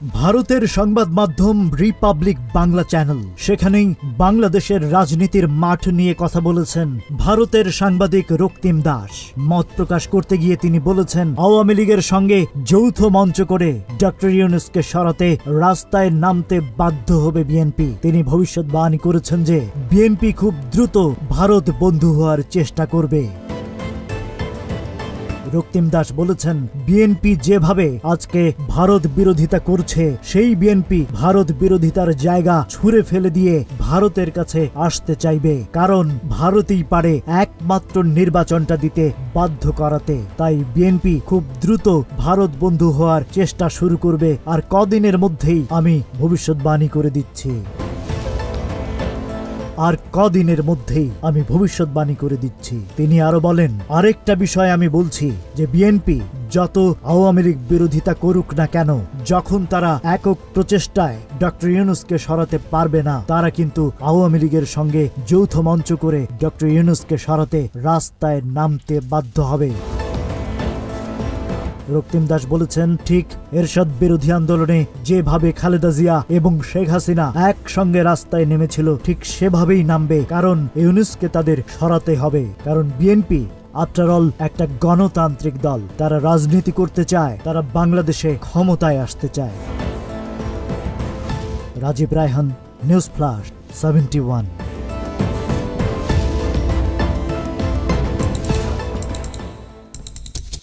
ভারতের সংবাদ মাধ্যম রিপাবলিক বাংলা চ্যানেল, সেখানেই বাংলাদেশের রাজনীতির মাঠ নিয়ে কথা বলেছেন ভারতের সাংবাদিক রক্তিম দাস। মত প্রকাশ করতে গিয়ে তিনি বলেছেন, আওয়ামী লীগের সঙ্গে যৌথ মঞ্চ করে ডক্টর ইউনূসকে সরাতে রাস্তায় নামতে বাধ্য হবে বিএনপি। তিনি ভবিষ্যৎবাণী করেছেন যে বিএনপি খুব দ্রুত ভারত বন্ধু হওয়ার চেষ্টা করবে। রক্তিম দাস বলেছেন, বিএনপি যেভাবে আজকে ভারত বিরোধিতা করছে, সেই বিএনপি ভারত বিরোধিতার জায়গা ছুঁড়ে ফেলে দিয়ে ভারতের কাছে আসতে চাইবে, কারণ ভারতই পারে একমাত্র নির্বাচনটা দিতে বাধ্য করাতে। তাই বিএনপি খুব দ্রুত ভারত বন্ধু হওয়ার চেষ্টা শুরু করবে, আর কদিনের মধ্যেই আমি ভবিষ্যৎবাণী করে দিচ্ছি। তিনি আরো বলেন, আরেকটা বিষয় আমি বলছি যে বিএনপি যত আওয়ামী লীগ বিরোধিতা করুক না কেন, যখন তারা একক প্রচেষ্টায় ডক্টর ইউনূসকে সরাতে পারবে না, তারা কিন্তু আওয়ামী লীগের সঙ্গে যৌথ মঞ্চ করে ডক্টর ইউনূসকে সরাতে রাস্তায় নামতে বাধ্য হবে। রক্তিম দাস বলেছেন, ঠিক এরশাদ বিরোধী আন্দোলনে যেভাবে খালেদা জিয়া এবং শেখ হাসিনা একসঙ্গে রাস্তায় নেমেছিল, ঠিক সেভাবেই নামবে, কারণ ইউনূসকে তাদের সরাতে হবে। কারণ বিএনপি আফটার অল একটা গণতান্ত্রিক দল, তারা রাজনীতি করতে চায়, তারা বাংলাদেশে ক্ষমতায় আসতে চায়। Rajib Raihan, news flash 71।